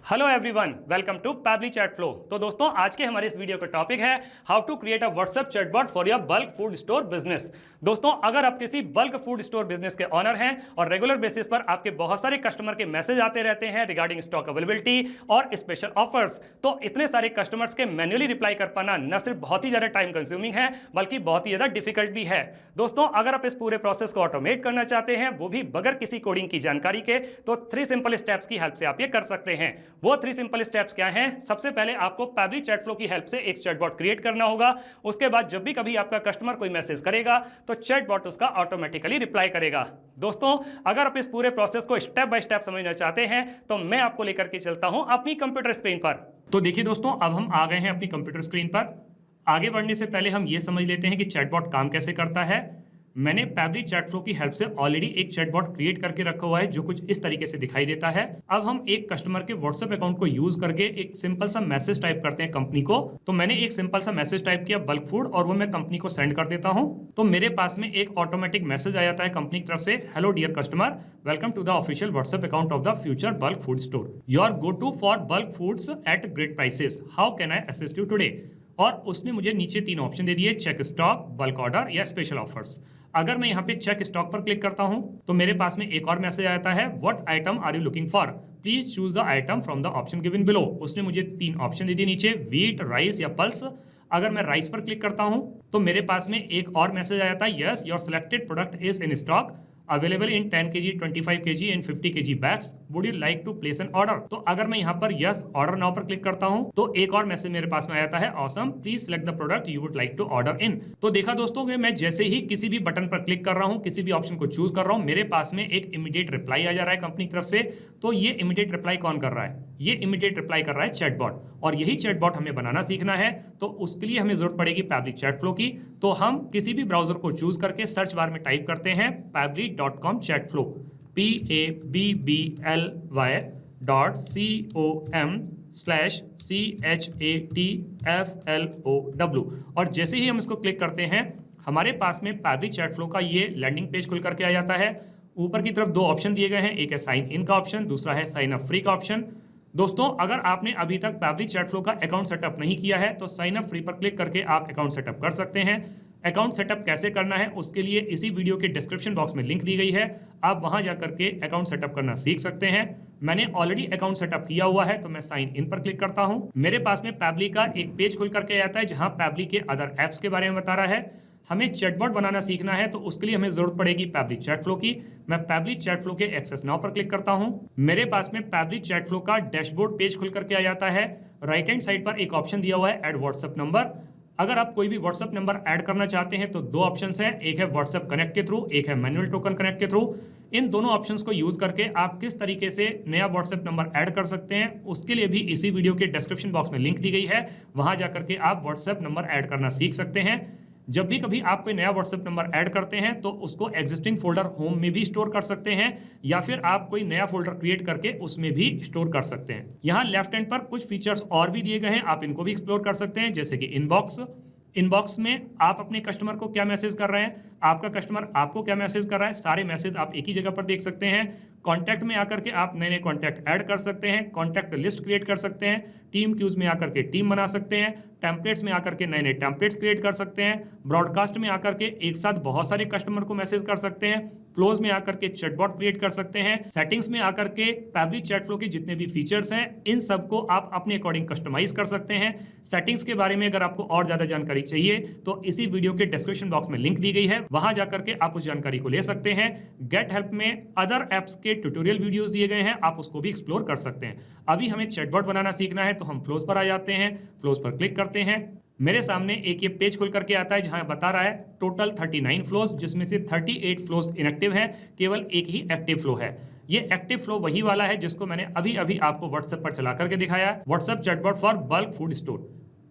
Hello everyone, welcome to Pabbly chat flow. तो दोस्तों, आज के हमारे इस वीडियो का टॉपिक है how to create a WhatsApp chatbot for your bulk food store business. दोस्तों, अगर आप किसी बल्क फूड स्टोर बिजनेस के ऑनर हैं और रेगुलर बेसिस पर आपके बहुत सारे कस्टमर के मैसेज आते रहते हैं रिगार्डिंग स्टॉक अवेलेबिलिटी और स्पेशल ऑफर्स, तो इतने सारे कस्टमर्स के मैन्युअली रिप्लाई कर पाना न सिर्फ बहुत ही ज्यादा टाइम कंज्यूमिंग है बल्कि बहुत ही ज्यादा डिफिकल्ट भी है। दोस्तों, अगर आप इस पूरे प्रोसेस को ऑटोमेट करना चाहते हैं, वो भी बगैर किसी कोडिंग की जानकारी के, तो 3 सिंपल स्टेप्स की हेल्प से आप ये कर सकते हैं। वो 3 सिंपल स्टेप्स क्या हैं? सबसे पहले आपको पैबली चैट फ्लो की हेल्प से एक चैटबॉट क्रिएट करना होगा। उसके बाद जब भी कभी आपका कस्टमर कोई मैसेज करेगा तो चैटबॉट उसका ऑटोमेटिकली रिप्लाई करेगा। दोस्तों, अगर आप इस पूरे प्रोसेस को स्टेप बाय स्टेप समझना चाहते हैं तो मैं आपको लेकर के चलता हूं अपनी कंप्यूटर स्क्रीन पर। तो देखिए दोस्तों, अब हम आ गए हैं अपनी कंप्यूटर स्क्रीन पर। आगे बढ़ने से पहले हम यह समझ लेते हैं कि चैटबॉट काम कैसे करता है। मैंने पैबली चैट फ्लो की हेल्प से ऑलरेडी एक चैटबॉट क्रिएट करके रखा हुआ है जो कुछ इस तरीके से दिखाई देता है। अब हम एक कस्टमर के व्हाट्सएप अकाउंट को यूज करके एक सिंपल सा मैसेज टाइप करते हैं कंपनी को। तो मैंने एक सिंपल सा मैसेज टाइप किया बल्क फूड, और वो मैं कंपनी को सेंड कर देता हूं। तो मेरे पास में एक ऑटोमेटिक मैसेज आ जाता है कंपनी की तरफ से, hello dear customer, welcome to the official WhatsApp account of the future bulk food store. Your go to for bulk foods at great prices, how can I assist you today. और उसने मुझे नीचे 3 option दे दिए, check stock, bulk order या special offers. अगर मैं यहाँ पे चेक स्टॉक पर क्लिक करता हूं तो मेरे पास में एक और मैसेज आता है, what item are you looking for, please choose the item from the option given below. उसने मुझे 3 ऑप्शन दे दिए नीचे, व्हीट, राइस या पल्स। अगर मैं राइस पर क्लिक करता हूं तो मेरे पास में एक और मैसेज आ जाता है, yes your selected product is in stock, available in 10 kg, 25 kg and 50 kg bags, would you like to place an order. तो अगर मैं यहाँ पर यस ऑर्डर नाउ पर क्लिक करता हूँ तो एक और मैसेज मेरे पास में आ जाता है, awesome, please select the product you would like to order in. तो देखा दोस्तों कि मैं जैसे ही किसी भी बटन पर क्लिक कर रहा हूँ, किसी भी ऑप्शन को चूज कर रहा हूँ, मेरे पास में एक इमीडिएट रिप्लाई आ जा रहा है कंपनी की तरफ से। तो ये इमीडिएट रिप्लाई कौन कर रहा है? ये इमीडिएट रिप्लाई कर रहा है चैटबॉट, और यही चैटबॉट हमें बनाना सीखना है। तो उसके लिए हमें जरूरत पड़ेगी पैबली चैट फ्लो की। तो हम किसी भी ब्राउजर को चूज करके सर्च बार में टाइप करते हैं pably.com चैट फ्लो, pably.com/chatflow। और जैसे ही हम इसको क्लिक करते हैं, हमारे पास में पैबली चैट फ्लो का ये लैंडिंग पेज खुल करके आ जाता है। ऊपर की तरफ 2 ऑप्शन दिए गए हैं, एक है साइन इन का ऑप्शन, दूसरा है साइन अप फ्री का ऑप्शन। दोस्तों, अगर आपने अभी तक पैबली चैट फ्लो का अकाउंट सेटअप नहीं किया है तो साइन अप फ्री पर क्लिक करके आप अकाउंट सेटअप कर सकते हैं। अकाउंट सेटअप कैसे करना है उसके लिए इसी वीडियो के डिस्क्रिप्शन बॉक्स में लिंक दी गई है, आप वहां जाकर के अकाउंट सेटअप करना सीख सकते हैं। मैंने ऑलरेडी अकाउंट सेटअप किया हुआ है तो मैं साइन इन पर क्लिक करता हूं। मेरे पास में पैबली का एक पेज खुल करके आता है जहां पैबली के अदर एप्स के बारे में बता रहा है। हमें चैटबॉट बनाना सीखना है तो उसके लिए हमें जरूरत पड़ेगी पैबली चैट फ्लो की। मैं पैबली चैट फ्लो के एक्सेस नाउ पर क्लिक करता हूं। मेरे पास में पैबली चैट फ्लो का डैशबोर्ड पेज खुल करके आ जाता है। राइट हैंड साइड पर एक ऑप्शन दिया हुआ है, ऐड व्हाट्सएप नंबर। अगर आप कोई भी व्हाट्सएप नंबर ऐड करना चाहते हैं तो 2 ऑप्शंस हैं, एक है व्हाट्सएप कनेक्ट के थ्रू, एक है मैनुअल टोकन कनेक्ट के थ्रू। इन दोनों ऑप्शंस को यूज करके आप किस तरीके से नया व्हाट्सएप नंबर ऐड कर सकते हैं उसके लिए भी इसी वीडियो के डिस्क्रिप्शन बॉक्स में लिंक दी गई है, वहां जाकर के आप व्हाट्सएप नंबर ऐड करना सीख सकते हैं। जब भी कभी आप कोई नया व्हाट्सएप नंबर ऐड करते हैं तो उसको एग्जिस्टिंग फोल्डर होम में भी स्टोर कर सकते हैं, या फिर आप कोई नया फोल्डर क्रिएट करके उसमें भी स्टोर कर सकते हैं। यहाँ लेफ्ट हैंड पर कुछ फीचर्स और भी दिए गए हैं, आप इनको भी एक्सप्लोर कर सकते हैं, जैसे कि इनबॉक्स में आप अपने कस्टमर को क्या मैसेज कर रहे हैं, आपका कस्टमर आपको क्या मैसेज कर रहा है, सारे मैसेज आप एक ही जगह पर देख सकते हैं। कॉन्टैक्ट में आकर के आप नए नए कॉन्टैक्ट ऐड कर सकते हैं, कॉन्टैक्ट लिस्ट क्रिएट कर सकते हैं, टीम क्यूज में आकर के टीम बना सकते हैं, टेम्पलेट्स में आकर के नए नए टेम्पलेट्स क्रिएट कर सकते हैं, ब्रॉडकास्ट में आकर के एक साथ बहुत सारे कस्टमर को मैसेज कर सकते हैं, फ्लोज में आकर के चैटबॉट क्रिएट कर सकते हैं, सेटिंग्स में आकर के पैबली चैट फ्लो के जितने भी फीचर्स हैं इन सबको आप अपने अकॉर्डिंग कस्टमाइज कर सकते हैं। सेटिंग्स के बारे में अगर आपको और ज्यादा जानकारी चाहिए तो इसी वीडियो के डिस्क्रिप्शन बॉक्स में लिंक दी गई है, वहां जाकर के आप उस जानकारी को ले सकते हैं। गेट हेल्प में अदर एप्स के ट्यूटोरियल वीडियोस दिए गए हैं, आप उसको भी एक्सप्लोर कर सकते हैं। अभी हमें चैटबॉट बनाना सीखना है तो हम फ्लोज पर आ जाते हैं, फ्लोज पर क्लिक करते हैं। मेरे सामने एक ये पेज खुल करके आता है जहां बता रहा है टोटल 39 फ्लोज, जिसमें से 38 फ्लोज इनएक्टिव है, केवल एक ही एक्टिव फ्लो है। ये एक्टिव फ्लो वही वाला है जिसको मैंने अभी अभी आपको व्हाट्सएप पर चला करके दिखाया, WhatsApp chatbot for bulk food store.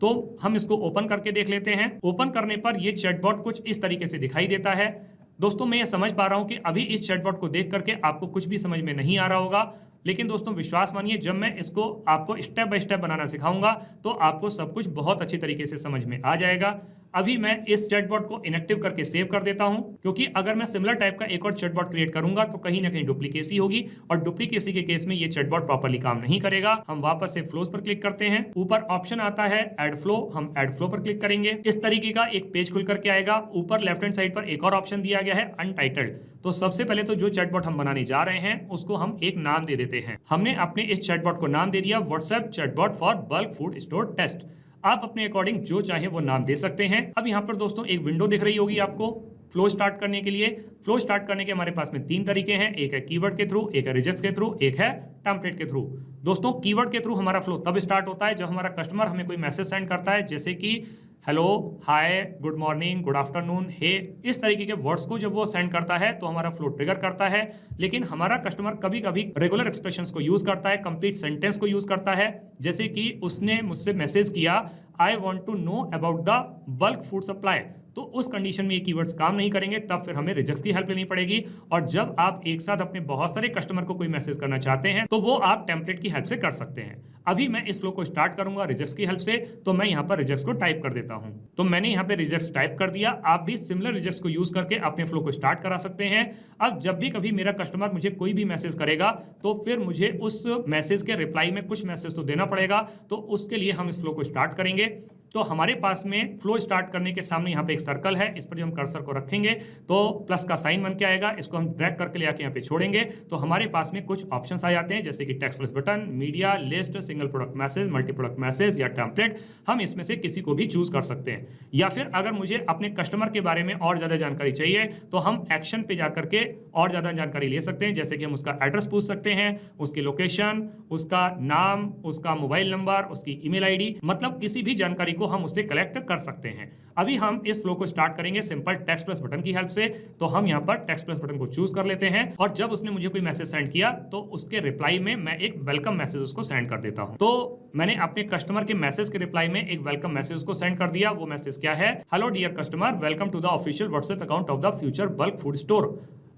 तो हम इसको ओपन करके देख लेते हैं। ओपन करने पर ये चैटबॉट कुछ इस तरीके से दिखाई देता है। दोस्तों, मैं ये समझ पा रहा हूं कि अभी इस चैटबॉट को देख करके आपको कुछ भी समझ में नहीं आ रहा होगा, लेकिन दोस्तों विश्वास मानिए, जब मैं इसको आपको स्टेप बाय स्टेप बनाना सिखाऊंगा तो आपको सब कुछ बहुत अच्छी तरीके से समझ में आ जाएगा। अभी मैं इस चैटबॉट को इनएक्टिव करके सेव कर देता हूं, क्योंकि अगर मैं सिमिलर टाइप का एक और चैटबॉट क्रिएट करूंगा तो कहीं ना कहीं डुप्लीकेसी होगी और डुप्लीकेसी के केस में ये चैटबॉट प्रॉपर्ली काम नहीं करेगा। हम वापस से फ्लोज पर क्लिक करते हैं, ऊपर ऑप्शन आता है ऐड फ्लो, हम ऐड फ्लो पर क्लिक करेंगे। इस तरीके का एक पेज खुल करके आएगा। ऊपर लेफ्ट हैंड साइड पर एक और ऑप्शन दिया गया है अनटाइटल्ड। तो सबसे पहले तो जो चैटबॉट हम बनाने जा रहे हैं उसको हम एक नाम दे देते हैं। हमने अपने इस चैटबॉट को नाम दे दिया WhatsApp chatbot for bulk food store test. आप अपने अकॉर्डिंग जो चाहे वो नाम दे सकते हैं। अब यहाँ पर दोस्तों एक विंडो दिख रही होगी आपको फ्लो स्टार्ट करने के लिए। फ्लो स्टार्ट करने के हमारे पास में 3 तरीके हैं, एक है कीवर्ड के थ्रू, एक है रिजेक्ट्स के थ्रू, एक है टेम्पलेट के थ्रू। दोस्तों कीवर्ड के थ्रू हमारा फ्लो तब स्टार्ट होता है जब हमारा कस्टमर हमें कोई मैसेज सेंड करता है, जैसे कि हेलो, हाय, गुड मॉर्निंग, गुड आफ्टरनून, हे, इस तरीके के वर्ड्स को जब वो सेंड करता है तो हमारा फ्लो ट्रिगर करता है। लेकिन हमारा कस्टमर कभी कभी रेगुलर एक्सप्रेशंस को यूज करता है, कंप्लीट सेंटेंस को यूज करता है, जैसे कि उसने मुझसे मैसेज किया I want to know about the bulk food supply. तो उस कंडीशन में ये कीवर्ड्स काम नहीं करेंगे, तब फिर हमें रिजेक्ट्स की हेल्प लेनी पड़ेगी। और जब आप एक साथ अपने बहुत सारे कस्टमर को कोई मैसेज करना चाहते हैं तो वो आप टेम्पलेट की हेल्प से कर सकते हैं। अभी मैं इस फ्लो को स्टार्ट करूंगा रिजेक्ट्स की हेल्प से, तो मैं यहाँ पर रिजेक्ट्स को टाइप कर देता हूँ। तो मैंने यहाँ पे रिजेक्ट्स टाइप कर दिया। आप भी सिमिलर रिजेक्ट्स को यूज करके अपने फ्लो को स्टार्ट करा सकते हैं। अब जब भी कभी मेरा कस्टमर मुझे कोई भी मैसेज करेगा तो फिर मुझे उस मैसेज के रिप्लाई में कुछ मैसेज तो देना पड़ेगा, तो उसके लिए हम इस फ्लो को स्टार्ट करेंगे। तो हमारे पास में फ्लो स्टार्ट करने के सामने यहाँ पे एक सर्कल है, इस पर जो हम कर्सर को रखेंगे तो प्लस का साइन बन के आएगा। इसको हम ड्रैग करके ले आके यहाँ पे छोड़ेंगे तो हमारे पास में कुछ ऑप्शंस आ जाते हैं, जैसे कि text plus button, media, list, single product message, multi product message या टेम्पलेट। हम इसमें से किसी को भी चूज कर सकते हैं। या फिर अगर मुझे अपने कस्टमर के बारे में और ज्यादा जानकारी चाहिए तो हम एक्शन पे जाकर के और ज्यादा जानकारी ले सकते हैं, जैसे कि हम उसका एड्रेस पूछ सकते हैं, उसकी लोकेशन, उसका नाम, उसका मोबाइल नंबर, उसकी ईमेल आईडी, मतलब किसी भी जानकारी को हम उससे कलेक्ट कर सकते हैं। अभी हम इस फ्लो को स्टार्ट करेंगे सिंपल टेक्स्ट प्लस बटन की हेल्प से। तो हम यहाँ पर टेक्स्ट प्लस बटन को चूज कर लेते हैं और जब उसने मुझे कोई मैसेज सेंड किया तो उसके रिप्लाई में मैं एक वेलकम मैसेज उसको सेंड कर देता हूँ। तो मैंने अपने कस्टमर के मैसेज के रिप्लाई में एक वेलकम मैसेज को सेंड कर दिया। वो मैसेज क्या है? Hello dear customer, welcome to the official WhatsApp account of the future bulk food store,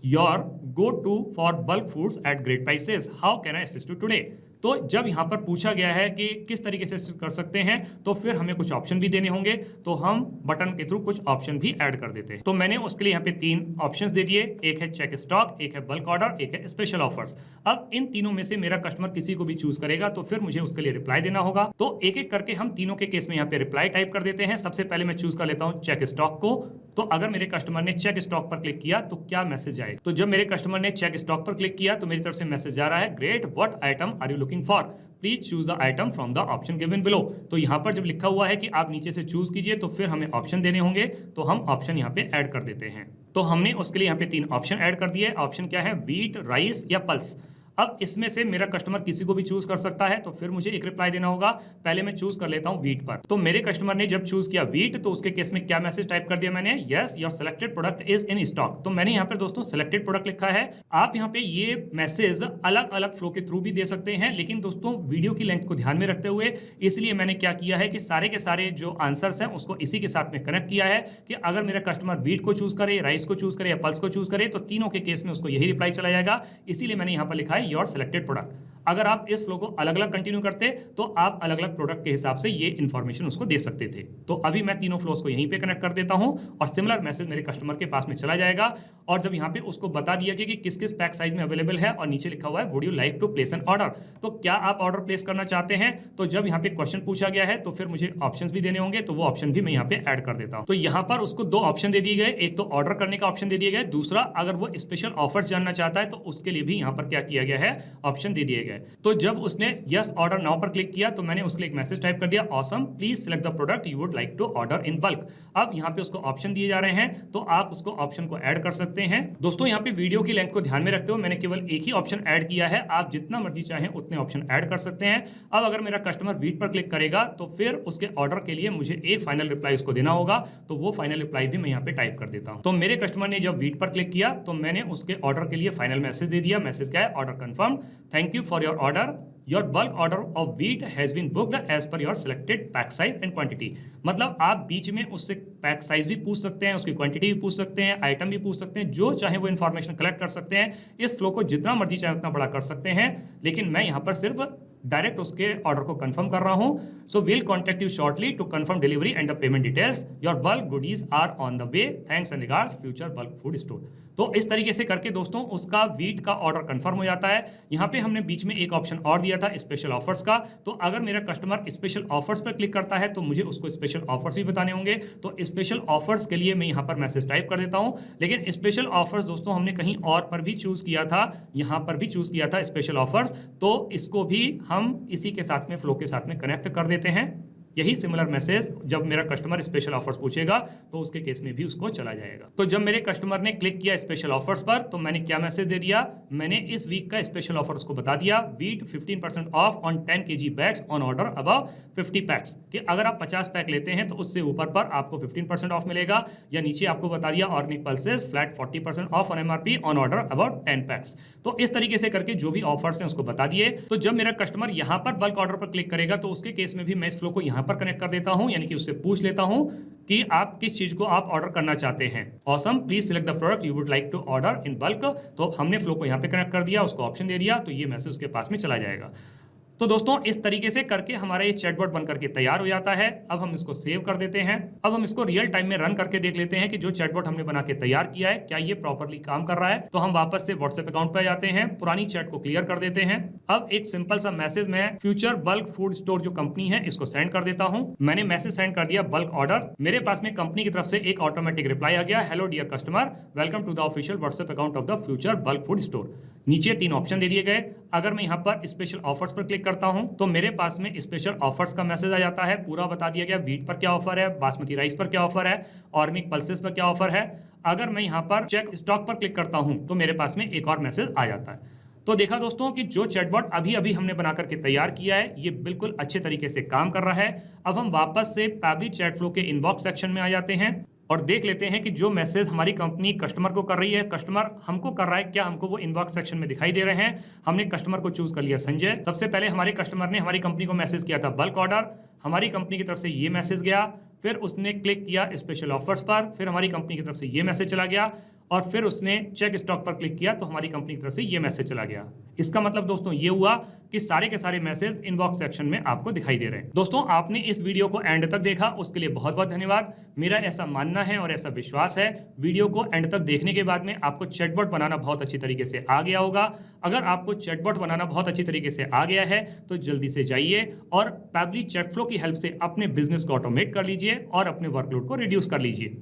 your go to for bulk foods at great prices, how can I assist you today. तो जब यहाँ पर पूछा गया है कि किस तरीके से कर सकते हैं तो फिर हमें कुछ ऑप्शन भी देने होंगे, तो हम बटन के थ्रू कुछ ऑप्शन भी ऐड कर देते हैं। तो मैंने उसके लिए यहाँ पे 3 ऑप्शंस दे दिए, एक है चेक स्टॉक, एक है बल्क ऑर्डर, एक है स्पेशल ऑफर्स। अब इन तीनों में से मेरा कस्टमर किसी को भी चूज करेगा तो फिर मुझे उसके लिए रिप्लाई देना होगा। तो एक एक करके हम तीनों के केस में यहाँ पे रिप्लाई टाइप कर देते हैं। सबसे पहले मैं चूज कर लेता हूँ चेक स्टॉक को। तो अगर मेरे कस्टमर ने चेक स्टॉक पर क्लिक किया तो क्या मैसेज आए? तो जब मेरे कस्टमर ने चेक स्टॉक पर क्लिक किया तो मेरी तरफ से मैसेज आ रहा है, great, what item are you looking for, please choose the item from the option given below. तो यहाँ पर जब लिखा हुआ है कि आप नीचे से चूज कीजिए तो फिर हमें ऑप्शन देने होंगे, तो हम ऑप्शन यहाँ पे ऐड कर देते हैं। तो हमने उसके लिए यहाँ पे 3 ऑप्शन ऐड कर दिए। ऑप्शन क्या है? व्हीट, राइस या पल्स। अब इसमें से मेरा कस्टमर किसी को भी चूज कर सकता है, तो फिर मुझे एक रिप्लाई देना होगा। पहले मैं चूज कर लेता हूं व्हीट पर। तो मेरे कस्टमर ने जब चूज किया व्हीट तो उसके केस में क्या मैसेज टाइप कर दिया मैंने? Yes, your selected product is in stock. तो मैंने यहाँ पर दोस्तों सिलेक्टेड प्रोडक्ट लिखा है। आप यहाँ पे ये मैसेज अलग अलग फ्लो के थ्रू भी दे सकते हैं, लेकिन दोस्तों वीडियो की लेंथ को ध्यान में रखते हुए इसलिए मैंने क्या किया है कि सारे के सारे जो आंसर्स हैं उसको इसी के साथ में कनेक्ट किया है कि अगर मेरा कस्टमर व्हीट को चूज करे, राइस को चूज करे या पल्स को चूज करे तो तीनों के केस में उसको यही रिप्लाई चला जाएगा। इसीलिए मैंने यहाँ पर लिखा है योर सिलेक्टेड प्रोडक्ट। अगर आप इस फ्लो को अलग अलग कंटिन्यू करते तो आप अलग अलग प्रोडक्ट के हिसाब से ये इंफॉर्मेशन उसको दे सकते थे। तो अभी मैं तीनों फ्लोस को यहीं पे कनेक्ट कर देता हूं और सिमिलर मैसेज मेरे कस्टमर के पास में चला जाएगा। और जब यहाँ पे उसको बता दिया कि किस किस पैक साइज में अवेलेबल है और नीचे लिखा हुआ है would you like to place an order, तो क्या आप ऑर्डर प्लेस करना चाहते हैं? तो जब यहाँ पे क्वेश्चन पूछा गया है तो फिर मुझे ऑप्शंस भी देने होंगे, तो वो ऑप्शन भी मैं यहाँ पे ऐड कर देता हूँ। तो यहाँ पर उसको 2 ऑप्शन दे दिए गए, एक तो ऑर्डर करने का ऑप्शन दे दिया गया, दूसरा अगर वो स्पेशल ऑफर्स जानना चाहता है तो उसके लिए भी यहाँ पर क्या किया गया है, ऑप्शन दे दिए गए। तो जब उसने यस ऑर्डर नाउ पर क्लिक किया तो मैंने उसके लिए एक मैसेज टाइप कर दिया, awesome, please select the product you would like to order in bulk. अब यहाँ पे उसको ऑप्शन दिए जा रहे हैं तो आप उसको ऑप्शन को ऐड कर सकते हैं। दोस्तों यहाँ पे वीडियो की लेंथ को ध्यान में रखते हुए मैंने केवल एक ही ऑप्शन ऐड किया है, आप जितना मर्जी चाहें उतने ऑप्शन ऐड कर सकते हैं। अब अगर मेरा कस्टमर व्हीट पर क्लिक करेगा तो फिर उसके ऑर्डर के लिए मुझे एक फाइनल रिप्लाई उसको देना होगा, तो वो फाइनल रिप्लाई भी मैं यहाँ पे टाइप कर देता हूँ। तो मेरे कस्टमर ने जब व्हीट पर क्लिक किया तो मैंने उसके ऑर्डर के लिए फाइनल मैसेज दे दिया। मैसेज क्या है? Order confirm, thank you for your order, your bulk order of wheat has been booked as per your selected pack size and quantity. मतलब आप बीच में उससे पैक साइज भी पूछ सकते हैं, उसकी क्वांटिटी भी पूछ सकते हैं, आइटम भी पूछ सकते हैं, जो चाहे वो इन्फॉर्मेशन कलेक्ट कर सकते हैं। इस फ्लो को जितना मर्जी चाहे उतना बड़ा कर सकते हैं, लेकिन मैं यहाँ पर सिर्फ डायरेक्ट उसके ऑर्डर को कंफर्म कर रहा हूं। So will contact you shortly to confirm delivery and the payment details. Your bulk goodies are on the way, thanks and regards future bulk food store. तो इस तरीके से करके दोस्तों उसका वीट का ऑर्डर कंफर्म हो जाता है। यहाँ पे हमने बीच में एक ऑप्शन और दिया था स्पेशल ऑफर्स का, तो अगर मेरा कस्टमर स्पेशल ऑफर्स पर क्लिक करता है तो मुझे उसको स्पेशल ऑफर्स भी बताने होंगे। तो स्पेशल ऑफर्स के लिए मैं यहाँ पर मैसेज टाइप कर देता हूँ। लेकिन स्पेशल ऑफर्स दोस्तों हमने कहीं और पर भी चूज किया था, यहाँ पर भी चूज किया था स्पेशल ऑफर्स, तो इसको भी हम इसी के साथ में फ्लो के साथ में कनेक्ट कर देते हैं। यही सिमिलर मैसेज जब मेरा कस्टमर स्पेशल ऑफर्स पूछेगा तो उसके केस में भी उसको चला जाएगा। तो जब मेरे कस्टमर ने क्लिक किया स्पेशल ऑफर्स पर तो मैंने क्या मैसेज दे दिया, मैंने इस वीक का स्पेशल ऑफर्स को बता दिया। Wheat 15% of on 10 kg bags on order above 50 PACS, कि अगर आप 50 पैक लेते हैं तो उससे ऊपर पर आपको 15% ऑफ मिलेगा। या नीचे आपको बता दिया organic pulses flat 40% of on MRP on order about 10 PACS. तो इस तरीके से करके जो भी ऑफर्स हैं उसको बता दिए। तो जब मेरा कस्टमर यहाँ पर बल्क ऑर्डर पर क्लिक करेगा तो उसके केस में भी मैं इस फ्लो को यहाँ पर कनेक्ट कर देता हूं, यानी कि उससे पूछ लेता हूं कि आप किस चीज को आप ऑर्डर करना चाहते हैं। Awesome, please select the product you would like to order in bulk. तो हमने फ्लो को यहाँ पे कनेक्ट कर दिया, उसको ऑप्शन दे दिया, तो ये मैसेज उसके पास में चला जाएगा। तो दोस्तों इस तरीके से करके हमारा ये चैटबॉट बन करके तैयार हो जाता है। अब हम इसको सेव कर देते हैं। अब हम इसको रियल टाइम में रन करके देख लेते हैं कि जो चैटबॉट हमने बना के तैयार किया है क्या ये प्रॉपर्ली काम कर रहा है। तो हम वापस से व्हाट्सएप अकाउंट पे जाते हैं, पुरानी चैट को क्लियर कर देते हैं। अब एक सिंपल सा मैसेज मैं फ्यूचर बल्क फूड स्टोर जो कंपनी है इसको सेंड कर देता हूं। मैंने मैसेज सेंड कर दिया बल्क ऑर्डर। मेरे पास में कंपनी की तरफ से एक ऑटोमेटिक रिप्लाई आ गया, hello dear customer, welcome to the official WhatsApp account of the future bulk food store. नीचे 3 ऑप्शन दे दिए गए। अगर मैं यहाँ पर स्पेशल ऑफर्स पर क्लिक करता हूँ तो मेरे पास में स्पेशल ऑफर्स का मैसेज आ जाता है। पूरा बता दिया गया वीट पर क्या ऑफर है, बासमती राइस पर क्या ऑफर है, ऑर्गेनिक पल्सेस पर क्या ऑफर है। अगर मैं यहाँ पर चेक स्टॉक पर क्लिक करता हूँ तो मेरे पास में एक और मैसेज आ जाता है। तो देखा दोस्तों कि जो चैटबॉट अभी अभी हमने बना करके तैयार किया है ये बिल्कुल अच्छे तरीके से काम कर रहा है। अब हम वापस से पैबली चैट फ्लो के इनबॉक्स सेक्शन में आ जाते हैं और देख लेते हैं कि जो मैसेज हमारी कंपनी कस्टमर को कर रही है, कस्टमर हमको कर रहा है, क्या हमको वो इनबॉक्स सेक्शन में दिखाई दे रहे हैं। हमने कस्टमर को चूज कर लिया संजय। सबसे पहले हमारे कस्टमर ने हमारी कंपनी को मैसेज किया था बल्क ऑर्डर, हमारी कंपनी की तरफ से ये मैसेज गया, फिर उसने क्लिक किया स्पेशल ऑफर्स पर, फिर हमारी कंपनी की तरफ से ये मैसेज चला गया और फिर उसने चेक स्टॉक पर क्लिक किया तो हमारी कंपनी की तरफ से ये मैसेज चला गया। इसका मतलब दोस्तों ये हुआ कि सारे के सारे मैसेज इनबॉक्स सेक्शन में आपको दिखाई दे रहे हैं। दोस्तों आपने इस वीडियो को एंड तक देखा उसके लिए बहुत बहुत धन्यवाद। मेरा ऐसा मानना है और ऐसा विश्वास है वीडियो को एंड तक देखने के बाद में आपको चैटबॉट बनाना बहुत अच्छी तरीके से आ गया होगा। अगर आपको चैटबॉट बनाना बहुत अच्छी तरीके से आ गया है तो जल्दी से जाइए और पैबली चैट फ्लो की हेल्प से अपने बिजनेस को ऑटोमेट कर लीजिए और अपने वर्कलोड को रिड्यूस कर लीजिए।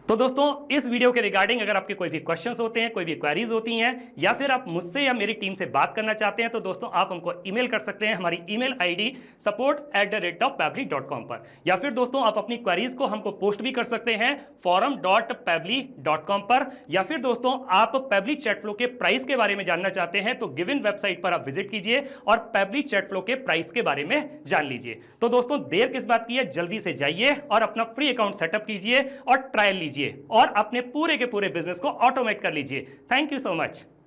तो दोस्तों इस वीडियो के रिगार्डिंग अगर आपके कोई भी क्वेश्चंस होते हैं, कोई भी क्वेरीज होती हैं या फिर आप मुझसे या मेरी टीम से बात करना चाहते हैं तो दोस्तों आप हमको ईमेल कर सकते हैं हमारी ईमेल आईडी support@pebly.com पर, या फिर दोस्तों आप अपनी क्वेरीज को हमको पोस्ट भी कर सकते हैं forum.pebly.com पर, या फिर दोस्तों आप पेबली चैट फ्लो के प्राइस के बारे में जानना चाहते हैं तो गिवन वेबसाइट पर आप विजिट कीजिए और पेबली चैट फ्लो के प्राइस के बारे में जान लीजिए। तो दोस्तों देर किस बात की है, जल्दी से जाइए और अपना फ्री अकाउंट सेटअप कीजिए और ट्रायल लीजिए और अपने पूरे के पूरे बिजनेस को ऑटोमेट कर लीजिए। Thank you so much.